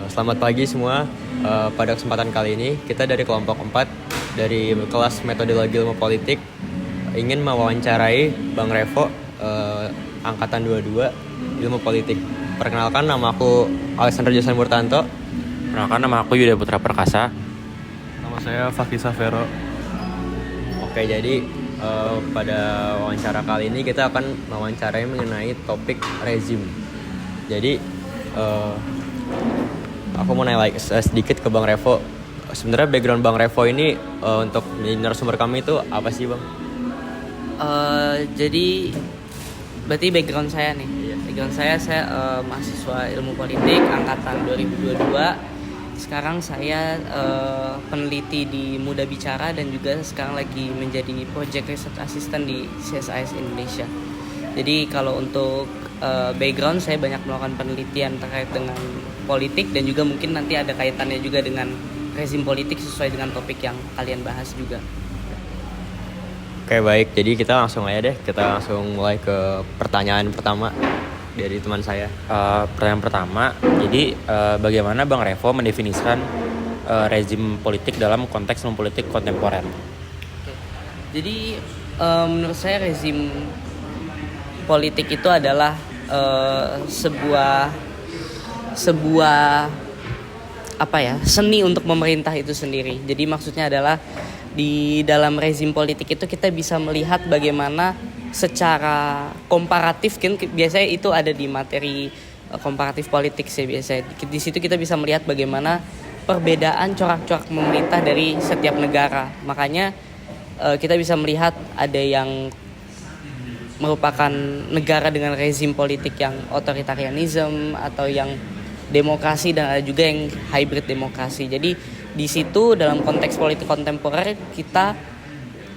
Selamat pagi semua. Pada kesempatan kali ini kita dari kelompok 4 dari kelas Metodologi Ilmu Politik ingin mewawancarai Bang Revo, angkatan 22 Ilmu Politik. Perkenalkan, nama aku Alexander Josan Murtanto. Perkenalkan, nama aku Yuda Putra Perkasa. Nama saya Fakih Safero. Oke, jadi pada wawancara kali ini kita akan mewawancarai mengenai topik rezim. Jadi aku mau nanya sedikit ke Bang Revo. Sebenarnya background Bang Revo ini untuk narasumber kami itu apa sih, Bang? Jadi berarti background saya nih. Background saya mahasiswa ilmu politik angkatan 2022. Sekarang saya peneliti di Muda Bicara dan juga sekarang lagi menjadi project research assistant di CSIS Indonesia. Jadi kalau untuk background, saya banyak melakukan penelitian terkait dengan politik dan juga mungkin nanti ada kaitannya juga dengan rezim politik sesuai dengan topik yang kalian bahas juga. Oke, baik. Jadi kita langsung aja deh. Kita langsung mulai ke pertanyaan pertama dari teman saya. Pertanyaan pertama, jadi bagaimana Bang Revo mendefinisikan rezim politik dalam konteks ilmu politik kontemporer? Oke. Jadi menurut saya rezim politik itu adalah sebuah seni untuk memerintah itu sendiri. Jadi maksudnya adalah di dalam rezim politik itu kita bisa melihat bagaimana secara komparatif, kan biasanya itu ada di materi komparatif politik sih biasanya. Di situ kita bisa melihat bagaimana perbedaan corak-corak pemerintah dari setiap negara. Makanya kita bisa melihat ada yang merupakan negara dengan rezim politik yang otoritarianisme atau yang demokrasi, dan ada juga yang hybrid demokrasi. Jadi di situ dalam konteks politik kontemporer kita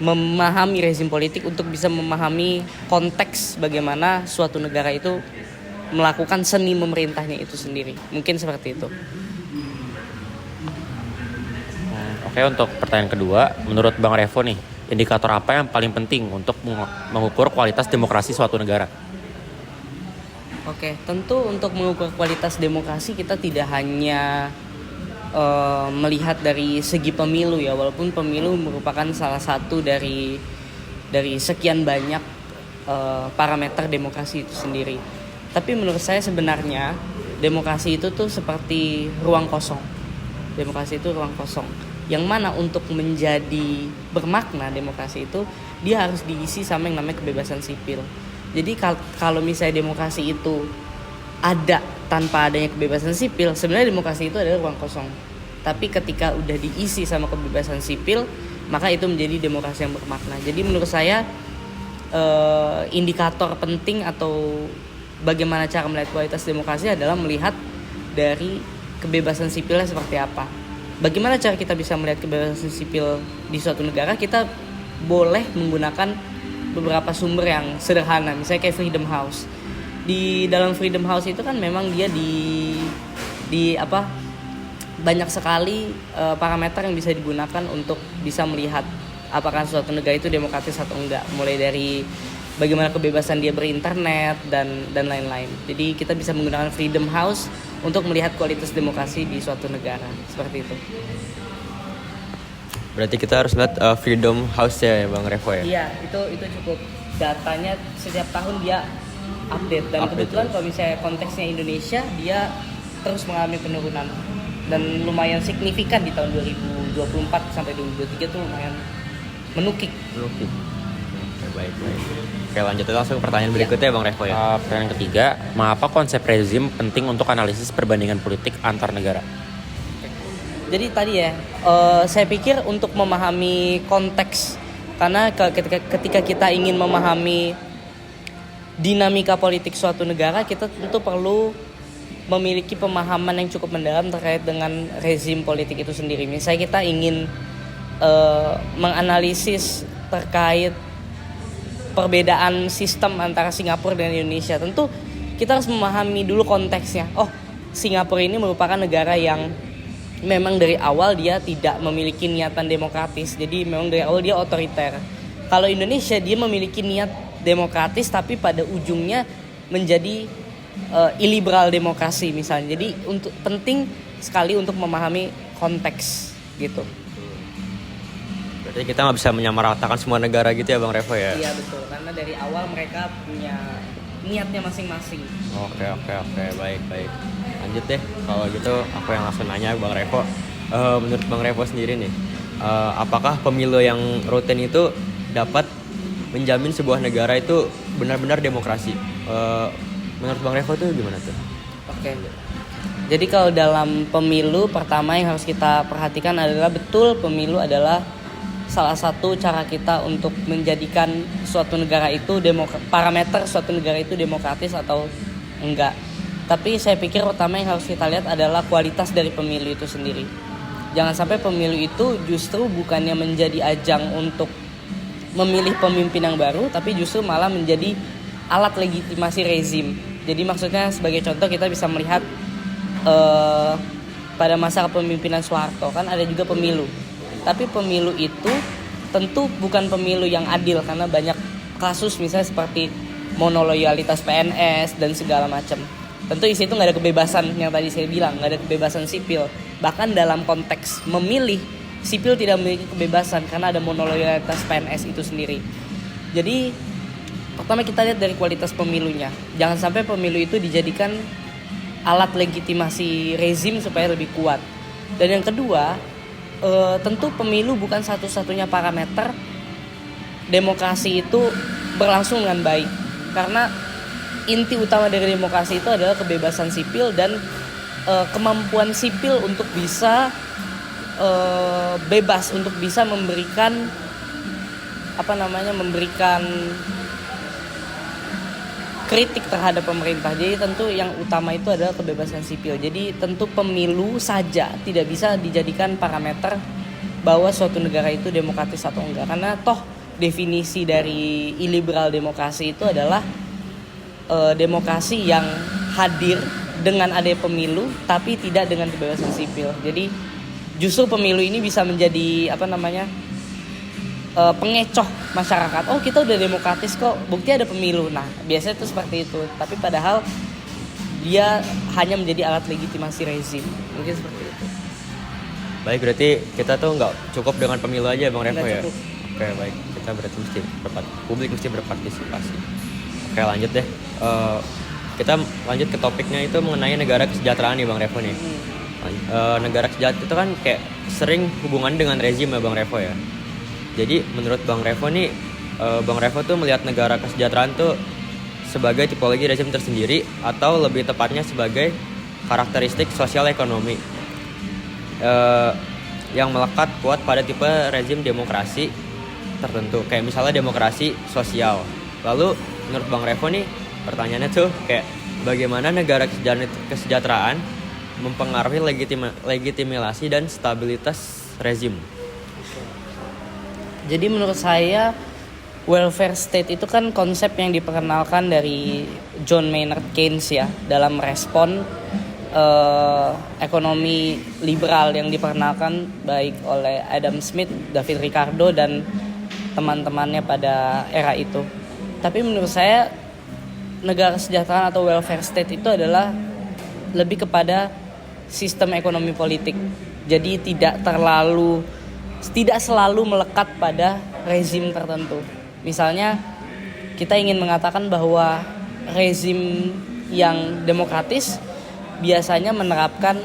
memahami rezim politik untuk bisa memahami konteks bagaimana suatu negara itu melakukan seni memerintahnya itu sendiri. Mungkin seperti itu. Oke, untuk pertanyaan kedua, menurut Bang Revo nih, indikator apa yang paling penting untuk mengukur kualitas demokrasi suatu negara? Oke, tentu untuk mengukur kualitas demokrasi kita tidak hanya melihat dari segi pemilu ya, walaupun pemilu merupakan salah satu dari sekian banyak parameter demokrasi itu sendiri. Tapi menurut saya sebenarnya demokrasi itu tuh seperti ruang kosong. Demokrasi itu ruang kosong. Yang mana untuk menjadi bermakna demokrasi itu dia harus diisi sama yang namanya kebebasan sipil. Jadi kalau misalnya demokrasi itu ada tanpa adanya kebebasan sipil, sebenarnya demokrasi itu adalah ruang kosong. Tapi ketika udah diisi sama kebebasan sipil, maka itu menjadi demokrasi yang bermakna. Jadi menurut saya indikator penting atau bagaimana cara melihat kualitas demokrasi adalah melihat dari kebebasan sipilnya seperti apa. Bagaimana cara kita bisa melihat kebebasan sipil di suatu negara? Kita boleh menggunakan beberapa sumber yang sederhana, misalnya kayak Freedom House. Di dalam Freedom House itu kan memang dia banyak sekali parameter yang bisa digunakan untuk bisa melihat apakah suatu negara itu demokratis atau enggak, mulai dari bagaimana kebebasan dia berinternet dan lain-lain. Jadi kita bisa menggunakan Freedom House untuk melihat kualitas demokrasi di suatu negara, seperti itu. Berarti kita harus lihat Freedom House ya, Bang Revo ya? Iya, itu cukup. Datanya setiap tahun dia update, dan kebetulan kalau misalnya konteksnya Indonesia, dia terus mengalami penurunan dan lumayan signifikan di tahun 2024 sampai 2023 tuh lumayan menukik. Oke, baik. Oke, lanjut langsung ke pertanyaan berikutnya, Bang Revo ya. Pertanyaan ketiga, mengapa konsep rezim penting untuk analisis perbandingan politik antar negara? Jadi tadi ya, saya pikir untuk memahami konteks, karena ketika kita ingin memahami dinamika politik suatu negara, kita tentu perlu memiliki pemahaman yang cukup mendalam terkait dengan rezim politik itu sendiri. Misalnya kita ingin menganalisis terkait perbedaan sistem antara Singapura dan Indonesia, tentu kita harus memahami dulu konteksnya. Oh, Singapura ini merupakan negara yang memang dari awal dia tidak memiliki niatan demokratis, jadi memang dari awal dia otoriter. Kalau Indonesia dia memiliki niat demokratis tapi pada ujungnya menjadi iliberal demokrasi misalnya. Jadi penting sekali untuk memahami konteks gitu. Berarti kita nggak bisa menyamaratakan semua negara gitu ya Bang Revo ya? Iya betul, karena dari awal mereka punya niatnya masing-masing. Oke, baik. Lanjut deh, kalau gitu aku yang langsung nanya Bang Revo. Menurut Bang Revo sendiri nih, apakah pemilu yang rutin itu dapat menjamin sebuah negara itu benar-benar demokrasi? Menurut Bang Revo tuh gimana tuh? Oke. Jadi kalau dalam pemilu, pertama yang harus kita perhatikan adalah betul pemilu adalah salah satu cara kita untuk menjadikan suatu negara itu parameter suatu negara itu demokratis atau enggak. Tapi saya pikir pertama yang harus kita lihat adalah kualitas dari pemilu itu sendiri. Jangan sampai pemilu itu justru bukannya menjadi ajang untuk memilih pemimpin yang baru, tapi justru malah menjadi alat legitimasi rezim. Jadi maksudnya sebagai contoh kita bisa melihat pada masa kepemimpinan Soeharto kan ada juga pemilu. Tapi pemilu itu tentu bukan pemilu yang adil karena banyak kasus misalnya seperti monoloyalitas PNS dan segala macam. Tentu di situ nggak ada kebebasan yang tadi saya bilang, nggak ada kebebasan sipil. Bahkan dalam konteks memilih, sipil tidak memiliki kebebasan karena ada monoloyalitas PNS itu sendiri. Jadi pertama kita lihat dari kualitas pemilunya. Jangan sampai pemilu itu dijadikan alat legitimasi rezim supaya lebih kuat. Dan yang kedua, tentu pemilu bukan satu-satunya parameter demokrasi itu berlangsung dengan baik. Karena inti utama dari demokrasi itu adalah kebebasan sipil dan kemampuan sipil untuk bisa bebas, untuk bisa memberikan kritik terhadap pemerintah. Jadi tentu yang utama itu adalah kebebasan sipil. Jadi tentu pemilu saja tidak bisa dijadikan parameter bahwa suatu negara itu demokratis atau enggak. Karena toh definisi dari iliberal demokrasi itu adalah demokrasi yang hadir dengan adanya pemilu tapi tidak dengan kebebasan sipil. Jadi justru pemilu ini bisa menjadi pengecoh masyarakat. Oh, kita udah demokratis kok, bukti ada pemilu. Nah, biasanya itu seperti itu. Tapi padahal dia hanya menjadi alat legitimasi rezim. Mungkin seperti itu. Baik, berarti kita tuh nggak cukup dengan pemilu aja Bang Revo ya? Cukup. Oke, baik. Kita berarti publik mesti berpartisipasi. Oke, lanjut deh. Kita lanjut ke topiknya itu mengenai negara kesejahteraan nih Bang Revo nih. Negara kesejahteraan itu kan kayak sering hubungan dengan rezim ya Bang Revo ya. Jadi menurut Bang Revo nih, Bang Revo tuh melihat negara kesejahteraan tuh sebagai tipologi rezim tersendiri atau lebih tepatnya sebagai karakteristik sosial ekonomi yang melekat kuat pada tipe rezim demokrasi tertentu. Kayak misalnya demokrasi sosial. Lalu menurut Bang Revo nih, pertanyaannya tuh kayak bagaimana negara kesejahteraan mempengaruhi legitimasi dan stabilitas rezim. Jadi menurut saya welfare state itu kan konsep yang diperkenalkan dari John Maynard Keynes ya dalam respon ekonomi liberal yang diperkenalkan baik oleh Adam Smith, David Ricardo dan teman-temannya pada era itu. Tapi menurut saya negara kesejahteraan atau welfare state itu adalah lebih kepada sistem ekonomi politik. Jadi tidak selalu melekat pada rezim tertentu. Misalnya kita ingin mengatakan bahwa rezim yang demokratis biasanya menerapkan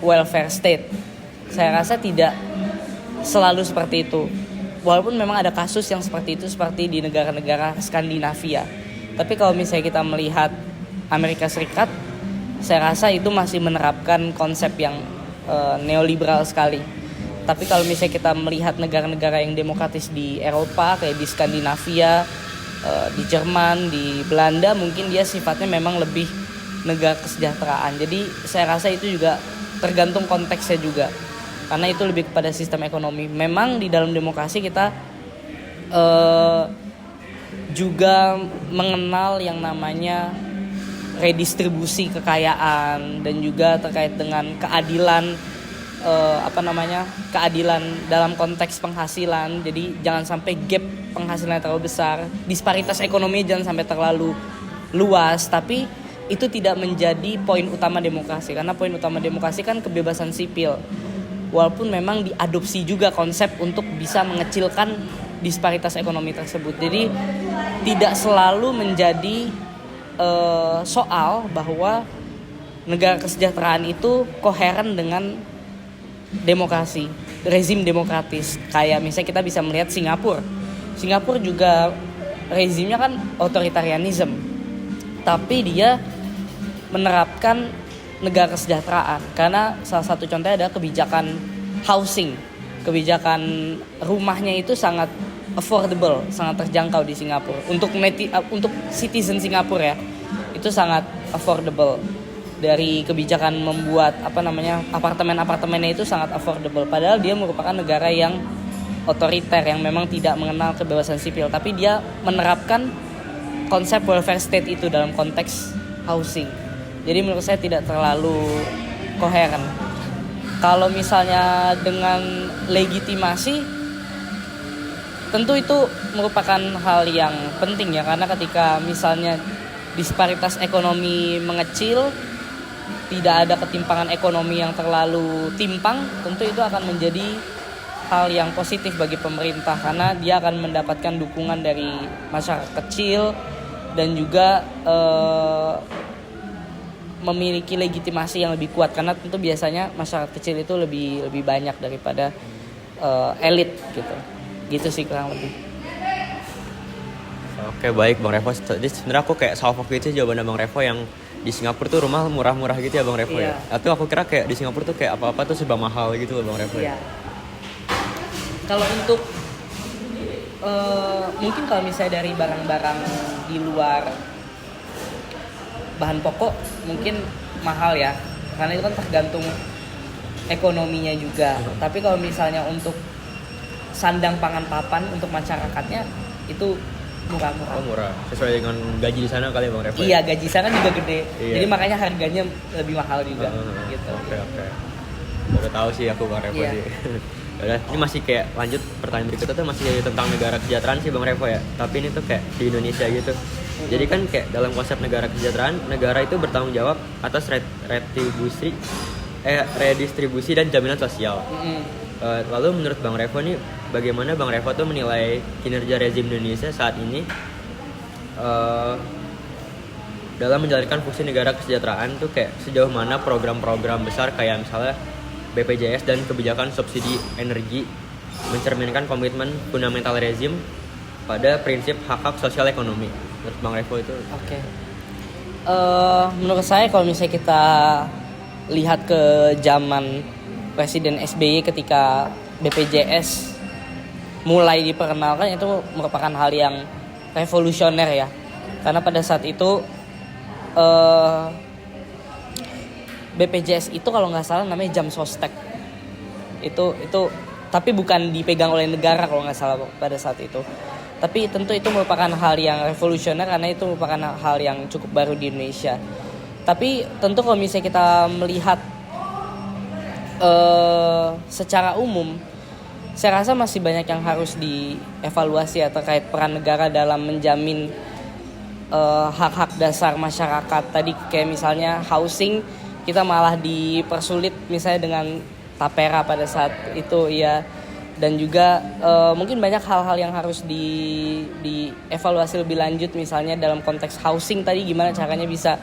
welfare state. Saya rasa tidak selalu seperti itu. Walaupun memang ada kasus yang seperti itu seperti di negara-negara Skandinavia. Tapi kalau misalnya kita melihat Amerika Serikat, saya rasa itu masih menerapkan konsep yang neoliberal sekali. Tapi kalau misalnya kita melihat negara-negara yang demokratis di Eropa, kayak di Skandinavia, di Jerman, di Belanda, mungkin dia sifatnya memang lebih negara kesejahteraan. Jadi saya rasa itu juga tergantung konteksnya juga. Karena itu lebih kepada sistem ekonomi. Memang di dalam demokrasi kita juga mengenal yang namanya redistribusi kekayaan dan juga terkait dengan keadilan keadilan dalam konteks penghasilan. Jadi jangan sampai gap penghasilan terlalu besar, disparitas ekonomi jangan sampai terlalu luas. Tapi itu tidak menjadi poin utama demokrasi, karena poin utama demokrasi kan kebebasan sipil. Walaupun memang diadopsi juga konsep untuk bisa mengecilkan disparitas ekonomi tersebut. Jadi tidak selalu menjadi soal bahwa negara kesejahteraan itu koheren dengan demokrasi, rezim demokratis. Kayak misalnya kita bisa melihat Singapura. Singapura juga rezimnya kan otoritarianism, tapi dia menerapkan negara kesejahteraan karena salah satu contohnya adalah kebijakan housing. Kebijakan rumahnya itu sangat affordable, sangat terjangkau di Singapura. Untuk citizen Singapura ya, itu sangat affordable. Dari kebijakan membuat apartemen-apartemennya itu sangat affordable. Padahal dia merupakan negara yang otoriter, yang memang tidak mengenal kebebasan sipil, tapi dia menerapkan konsep welfare state itu dalam konteks housing. Jadi menurut saya tidak terlalu koheren. Kalau misalnya dengan legitimasi, tentu itu merupakan hal yang penting ya, karena ketika misalnya disparitas ekonomi mengecil, tidak ada ketimpangan ekonomi yang terlalu timpang, tentu itu akan menjadi hal yang positif bagi pemerintah, karena dia akan mendapatkan dukungan dari masyarakat kecil dan juga memiliki legitimasi yang lebih kuat, karena tentu biasanya masyarakat kecil itu lebih banyak daripada elit gitu sih kurang lebih. Oke, baik Bang Revo. Jadi sebenarnya aku kayak salvo gitu jawaban Bang Revo yang di Singapura tuh rumah murah-murah gitu ya Bang Revo ya. Atau aku kira kayak di Singapura tuh kayak apa-apa tuh serba mahal gitu loh Bang Revo ya. Kalau untuk mungkin kalau misalnya dari barang-barang di luar bahan pokok mungkin mahal ya, karena itu kan tergantung ekonominya juga. Tapi kalau misalnya untuk sandang pangan papan untuk masyarakatnya itu murah-murah. Oh, murah. Sesuai dengan gaji di sana kali ya Bang Revo. Iya, gaji sana juga gede. Iya. Jadi makanya harganya lebih mahal juga gitu. Oke. Udah tahu sih aku Bang Revo sih. Udah, ini masih kayak lanjut pertanyaan berikutnya tuh masih tentang negara kesejahteraan sih Bang Revo ya. Tapi ini tuh kayak di Indonesia gitu. Jadi kan kayak dalam konsep negara kesejahteraan, negara itu bertanggung jawab atas redistribusi dan jaminan sosial. Lalu menurut Bang Revo nih, bagaimana Bang Revo tuh menilai kinerja rezim Indonesia saat ini dalam menjalankan fungsi negara kesejahteraan tuh kayak sejauh mana program-program besar kayak misalnya BPJS dan kebijakan subsidi energi mencerminkan komitmen fundamental rezim pada prinsip hak-hak sosial ekonomi. Menurut Bang Revo itu? Oke. Menurut saya kalau misalnya kita lihat ke zaman Presiden SBY ketika BPJS mulai diperkenalkan, itu merupakan hal yang revolusioner ya. Karena pada saat itu BPJS itu kalau nggak salah namanya jam sostek. Itu tapi bukan dipegang oleh negara kalau nggak salah pada saat itu. Tapi tentu itu merupakan hal yang revolusioner karena itu merupakan hal yang cukup baru di Indonesia. Tapi tentu kalau misalnya kita melihat secara umum, saya rasa masih banyak yang harus dievaluasi ya, terkait peran negara dalam menjamin hak-hak dasar masyarakat. Tadi kayak misalnya housing, kita malah dipersulit misalnya dengan tapera pada saat itu ya. Dan juga mungkin banyak hal-hal yang harus dievaluasi lebih lanjut, misalnya dalam konteks housing tadi gimana caranya bisa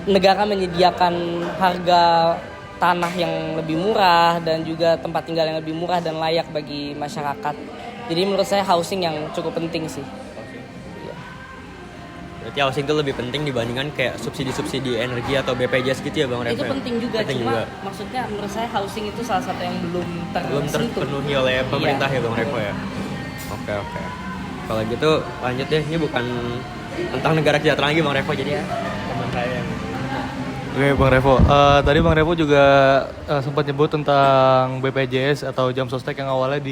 negara menyediakan harga tanah yang lebih murah dan juga tempat tinggal yang lebih murah dan layak bagi masyarakat. Jadi menurut saya housing yang cukup penting sih. Berarti housing itu lebih penting dibandingkan kayak subsidi-subsidi energi atau BPJS gitu ya Bang Revo? Itu penting juga, maksudnya menurut saya housing itu salah satu yang belum terpenuhi oleh pemerintah ya Bang Revo ya? Oke. Kalau gitu lanjut deh, ini bukan tentang negara kesejahteraan lagi Bang Revo, jadi teman saya yang... Oke Bang Revo, tadi Bang Revo juga sempat nyebut tentang BPJS atau jam sostek yang awalnya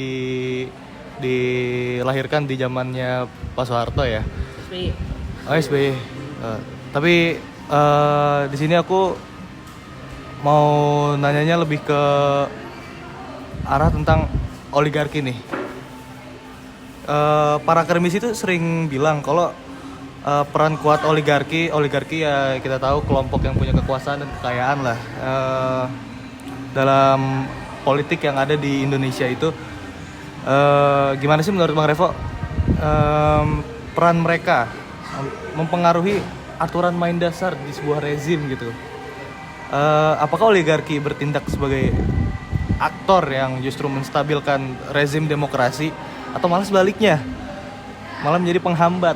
dilahirkan di zamannya Pak Soeharto ya. SBY. Tapi di sini aku mau nanyanya lebih ke arah tentang oligarki nih. Para akademisi itu sering bilang kalau peran kuat oligarki ya kita tahu kelompok yang punya kekuasaan dan kekayaan lah dalam politik yang ada di Indonesia itu. Gimana sih menurut Bang Revo peran mereka mempengaruhi aturan main dasar di sebuah rezim gitu? Apakah oligarki bertindak sebagai aktor yang justru menstabilkan rezim demokrasi, atau malah sebaliknya, malah menjadi penghambat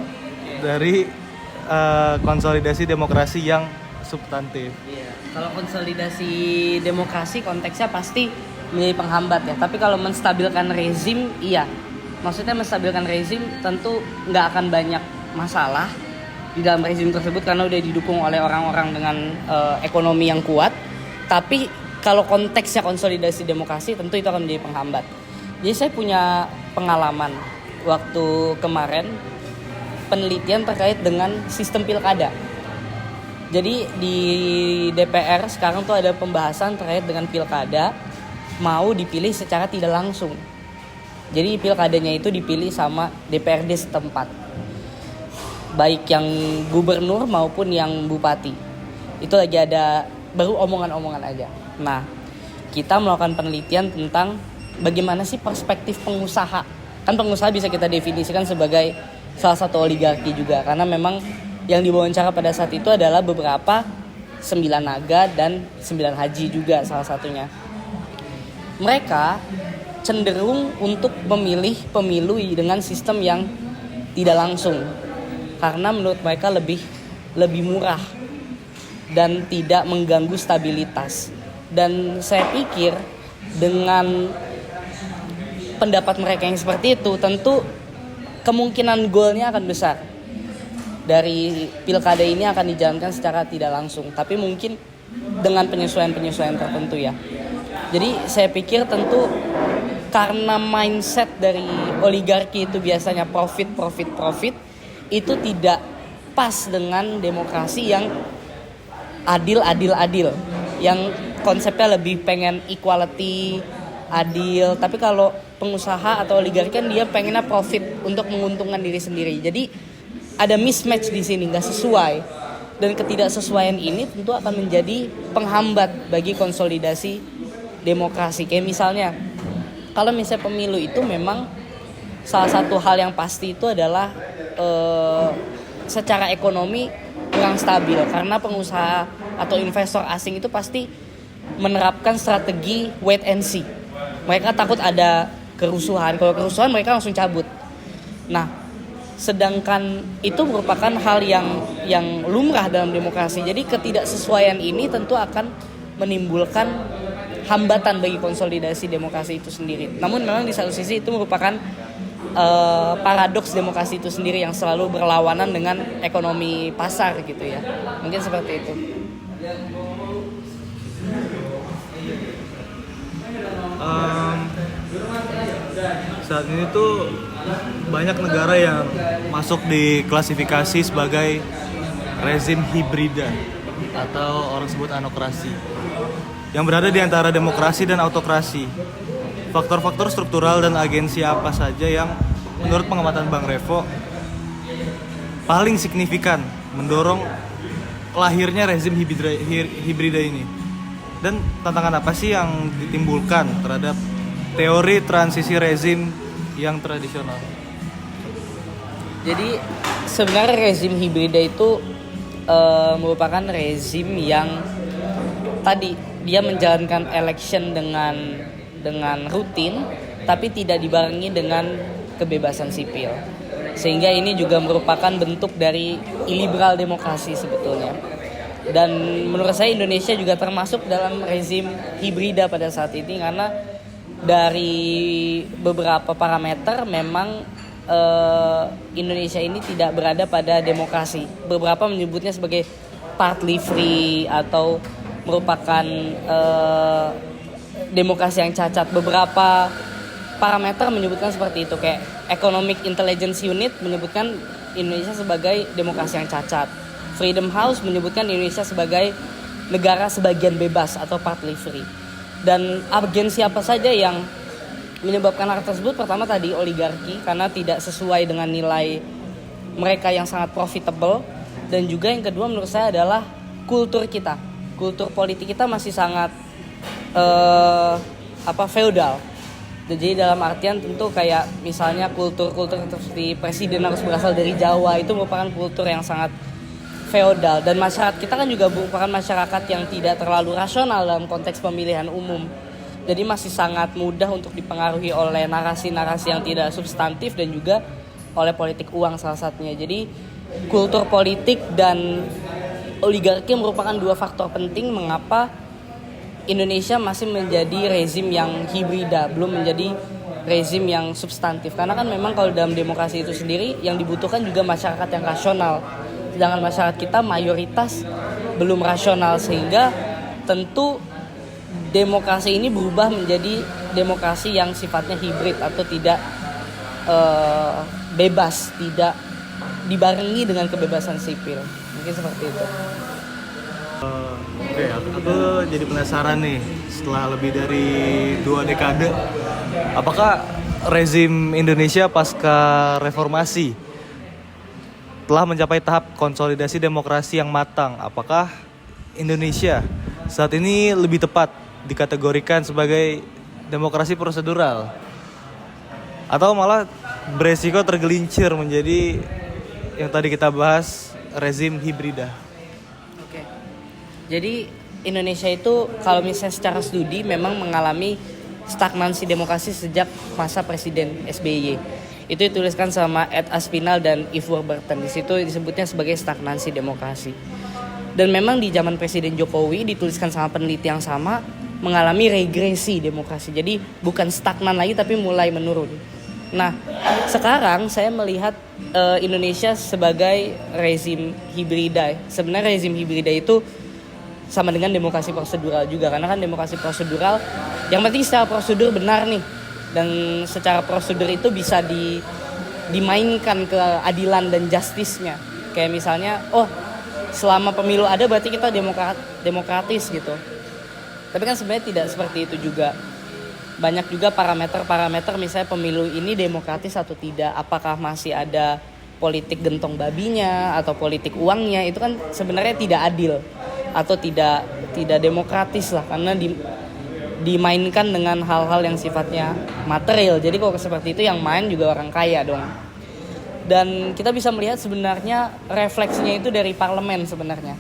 dari konsolidasi demokrasi yang substantif? Iya. Kalau konsolidasi demokrasi konteksnya pasti menjadi penghambat ya. Tapi kalau menstabilkan rezim, iya. Maksudnya menstabilkan rezim tentu nggak akan banyak masalah di dalam rezim tersebut karena udah didukung oleh orang-orang dengan ekonomi yang kuat. Tapi kalau konteksnya konsolidasi demokrasi tentu itu akan menjadi penghambat. Jadi saya punya pengalaman waktu kemarin penelitian terkait dengan sistem pilkada. Jadi di DPR sekarang tuh ada pembahasan terkait dengan pilkada mau dipilih secara tidak langsung. Jadi pilkadanya itu dipilih sama DPRD setempat, baik yang gubernur maupun yang bupati. Itu lagi ada baru omongan-omongan aja. Nah, kita melakukan penelitian tentang bagaimana sih perspektif pengusaha. Kan pengusaha bisa kita definisikan sebagai salah satu oligarki juga, karena memang yang diwawancara pada saat itu adalah beberapa 9 naga dan 9 haji juga salah satunya. Mereka cenderung untuk memilih pemilu dengan sistem yang tidak langsung, karena menurut mereka lebih murah dan tidak mengganggu stabilitas. Dan saya pikir dengan pendapat mereka yang seperti itu, tentu kemungkinan goalnya akan besar. Dari pilkada ini akan dijalankan secara tidak langsung, tapi mungkin dengan penyesuaian-penyesuaian tertentu ya. Jadi saya pikir tentu karena mindset dari oligarki itu biasanya profit, itu tidak pas dengan demokrasi yang adil, yang konsepnya lebih pengen equality, adil. Tapi kalau pengusaha atau oligarki kan dia pengennya profit untuk menguntungkan diri sendiri. Jadi ada mismatch di sini, nggak sesuai. Dan ketidaksesuaian ini tentu akan menjadi penghambat bagi konsolidasi demokrasi. Kayak misalnya, kalau misalnya pemilu itu memang salah satu hal yang pasti itu adalah secara ekonomi kurang stabil, karena pengusaha atau investor asing itu pasti menerapkan strategi wait and see. Mereka takut ada kerusuhan. Kalau kerusuhan mereka langsung cabut. Nah, sedangkan itu merupakan hal yang lumrah dalam demokrasi. Jadi ketidaksesuaian ini tentu akan menimbulkan hambatan bagi konsolidasi demokrasi itu sendiri. Namun memang di satu sisi itu merupakan paradoks demokrasi itu sendiri yang selalu berlawanan dengan ekonomi pasar gitu ya. Mungkin seperti itu. Saat ini tuh banyak negara yang masuk di klasifikasi sebagai rezim hibrida atau orang sebut anokrasi, yang berada di antara demokrasi dan autokrasi. Faktor-faktor struktural dan agensi apa saja yang menurut pengamatan Bang Revo paling signifikan mendorong lahirnya rezim hibrida ini? Dan tantangan apa sih yang ditimbulkan terhadap teori transisi rezim yang tradisional? Jadi sebenarnya rezim hibrida itu merupakan rezim yang tadi dia menjalankan election dengan rutin, tapi tidak dibarengi dengan kebebasan sipil. Sehingga ini juga merupakan bentuk dari iliberal demokrasi sebetulnya. Dan menurut saya Indonesia juga termasuk dalam rezim hibrida pada saat ini, karena dari beberapa parameter memang Indonesia ini tidak berada pada demokrasi. Beberapa menyebutnya sebagai partly free atau merupakan demokrasi yang cacat. Beberapa parameter menyebutkan seperti itu, kayak Economic Intelligence Unit menyebutkan Indonesia sebagai demokrasi yang cacat. Freedom House menyebutkan Indonesia sebagai negara sebagian bebas atau partly free. Dan agensi apa saja yang menyebabkan hal tersebut? Pertama tadi oligarki, karena tidak sesuai dengan nilai mereka yang sangat profitable, dan juga yang kedua menurut saya adalah kultur kita. Kultur politik kita masih sangat feodal. Jadi dalam artian tentu kayak misalnya kultur-kultur seperti presiden harus berasal dari Jawa, itu merupakan kultur yang sangat feodal, dan masyarakat kita kan juga merupakan masyarakat yang tidak terlalu rasional dalam konteks pemilihan umum. Jadi masih sangat mudah untuk dipengaruhi oleh narasi-narasi yang tidak substantif dan juga oleh politik uang salah satunya. Jadi kultur politik dan oligarki merupakan dua faktor penting mengapa Indonesia masih menjadi rezim yang hibrida, belum menjadi rezim yang substantif. Karena kan memang kalau dalam demokrasi itu sendiri yang dibutuhkan juga masyarakat yang rasional. Sedangkan masyarakat kita mayoritas belum rasional, sehingga tentu demokrasi ini berubah menjadi demokrasi yang sifatnya hibrid atau tidak bebas, tidak dibarengi dengan kebebasan sipil. Mungkin seperti itu. Oke, aku jadi penasaran nih, setelah lebih dari 2 dekade, apakah rezim Indonesia pasca reformasi telah mencapai tahap konsolidasi demokrasi yang matang? Apakah Indonesia saat ini lebih tepat dikategorikan sebagai demokrasi prosedural, atau malah beresiko tergelincir menjadi yang tadi kita bahas, rezim hibrida? Oke. Jadi Indonesia itu kalau misalnya secara studi memang mengalami stagnansi demokrasi sejak masa Presiden SBY. Itu dituliskan sama Ed Aspinall dan Yves Warburton. Di situ disebutnya sebagai stagnansi demokrasi. Dan memang di zaman Presiden Jokowi dituliskan sama peneliti yang sama mengalami regresi demokrasi. Jadi bukan stagnan lagi tapi mulai menurun. Nah, sekarang saya melihat Indonesia sebagai rezim hibrida. Sebenarnya rezim hibrida itu sama dengan demokrasi prosedural juga, karena kan demokrasi prosedural yang penting secara prosedur benar nih, dan secara prosedur itu bisa dimainkan keadilan dan justice-nya. Kayak misalnya, selama pemilu ada berarti kita demokratis gitu. Tapi kan sebenarnya tidak seperti itu juga. Banyak juga parameter-parameter, misalnya pemilu ini demokratis atau tidak, apakah masih ada politik gentong babinya atau politik uangnya, itu kan sebenarnya tidak adil atau tidak demokratis lah, karena dimainkan dengan hal-hal yang sifatnya material. Jadi kalau seperti itu yang main juga orang kaya dong. Dan kita bisa melihat sebenarnya refleksinya itu dari parlemen sebenarnya.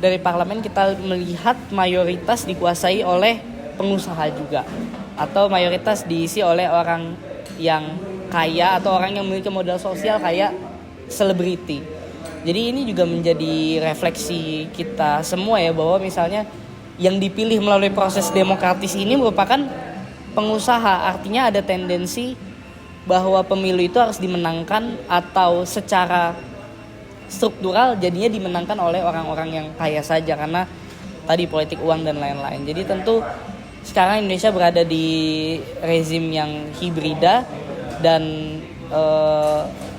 Dari parlemen kita melihat mayoritas dikuasai oleh pengusaha juga, atau mayoritas diisi oleh orang yang kaya atau orang yang memiliki modal sosial kayak selebriti. Jadi ini juga menjadi refleksi kita semua ya, bahwa misalnya yang dipilih melalui proses demokratis ini merupakan pengusaha. Artinya ada tendensi bahwa pemilu itu harus dimenangkan atau secara struktural jadinya dimenangkan oleh orang-orang yang kaya saja, karena tadi politik uang dan lain-lain. Jadi tentu sekarang Indonesia berada di rezim yang hibrida, dan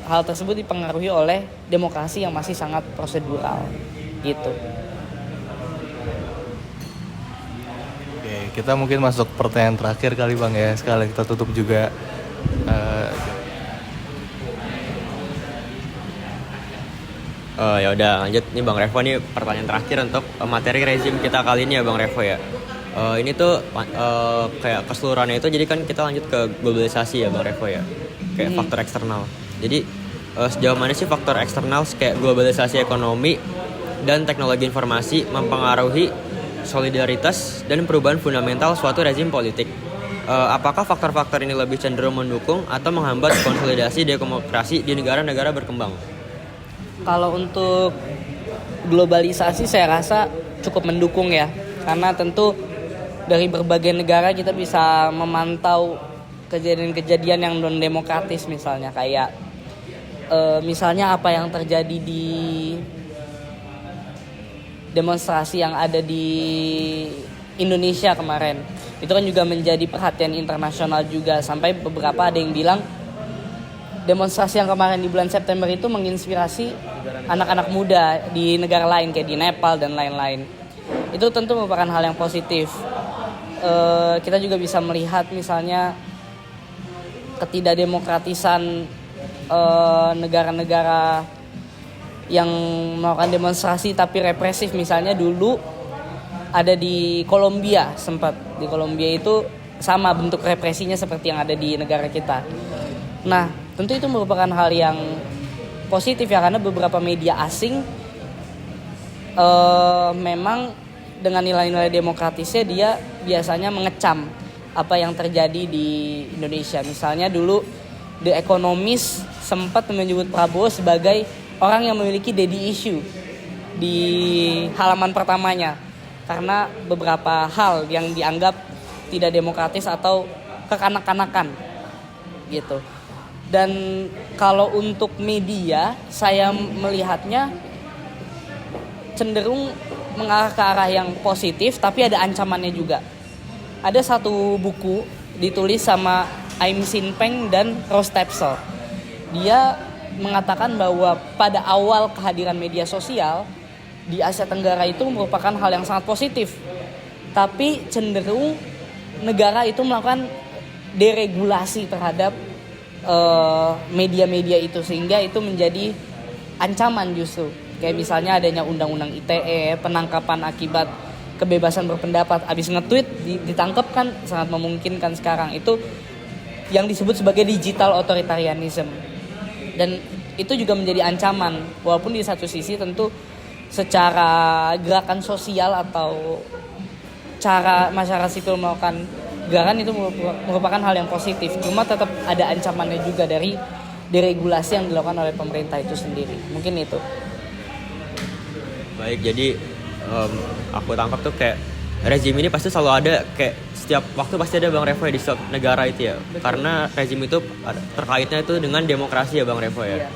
hal tersebut dipengaruhi oleh demokrasi yang masih sangat prosedural gitu. Oke, kita mungkin masuk pertanyaan terakhir kali Bang ya, sekali kita tutup juga. Ya udah lanjut nih Bang Revo, nih pertanyaan terakhir untuk materi rezim kita kali ini ya Bang Revo ya. Ini tuh kayak keseluruhannya itu, jadi kan kita lanjut ke globalisasi ya Bang Revo ya, kayak faktor eksternal. Jadi sejauh mana sih faktor eksternal kayak globalisasi ekonomi dan teknologi informasi mempengaruhi solidaritas dan perubahan fundamental suatu rezim politik? Apakah faktor-faktor ini lebih cenderung mendukung atau menghambat konsolidasi demokrasi di negara-negara berkembang? Kalau untuk globalisasi saya rasa cukup mendukung ya, karena tentu dari berbagai negara kita bisa memantau kejadian-kejadian yang non demokratis, misalnya kayak misalnya apa yang terjadi di demonstrasi yang ada di Indonesia kemarin. Itu kan juga menjadi perhatian internasional juga, sampai beberapa ada yang bilang demonstrasi yang kemarin di bulan September itu menginspirasi anak-anak muda di negara lain kayak di Nepal dan lain-lain. Itu tentu merupakan hal yang positif. Kita juga bisa melihat misalnya ketidakdemokratisan negara-negara yang melakukan demonstrasi tapi represif. Misalnya dulu ada di Kolombia, sempat di Kolombia itu sama bentuk represinya seperti yang ada di negara kita. Nah, tentu itu merupakan hal yang positif ya, karena beberapa media asing memang dengan nilai-nilai demokratisnya dia biasanya mengecam apa yang terjadi di Indonesia. Misalnya dulu The Economist sempat menyebut Prabowo sebagai orang yang memiliki daddy issue di halaman pertamanya karena beberapa hal yang dianggap tidak demokratis atau kekanak-kanakan gitu. Dan kalau untuk media, saya melihatnya cenderung mengarah ke arah yang positif, tapi ada ancamannya juga. Ada satu buku ditulis sama Aim Sin Peng dan Rose Tapsell. Dia mengatakan bahwa pada awal kehadiran media sosial di Asia Tenggara itu merupakan hal yang sangat positif. Tapi cenderung negara itu melakukan deregulasi terhadap media-media itu, sehingga itu menjadi ancaman justru. Kayak misalnya adanya undang-undang ITE, penangkapan akibat kebebasan berpendapat, abis nge-tweet ditangkap kan sangat memungkinkan sekarang. Itu yang disebut sebagai digital authoritarianism. Dan itu juga menjadi ancaman, walaupun di satu sisi tentu secara gerakan sosial atau cara masyarakat sipil melakukan gerakan itu merupakan hal yang positif. Cuma tetap ada ancamannya juga dari deregulasi yang dilakukan oleh pemerintah itu sendiri. Mungkin itu. Baik, jadi aku tangkap tuh kayak rezim ini pasti selalu ada, kayak setiap waktu pasti ada Bang Revo ya di setiap negara itu ya. Betul. Karena rezim itu terkaitnya itu dengan demokrasi ya Bang Revo ya. Iya.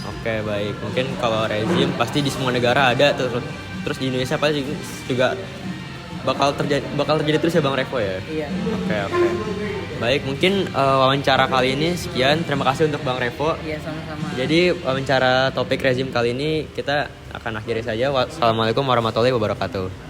Oke, baik. Mungkin kalau rezim pasti di semua negara ada, terus di Indonesia pasti juga bakal terjadi terus ya Bang Revo ya. Iya. Oke. Baik, mungkin wawancara kali ini sekian. Terima kasih untuk Bang Revo. Iya, sama-sama. Jadi wawancara topik rezim kali ini kita akan akhiri saja. Wassalamualaikum warahmatullahi wabarakatuh.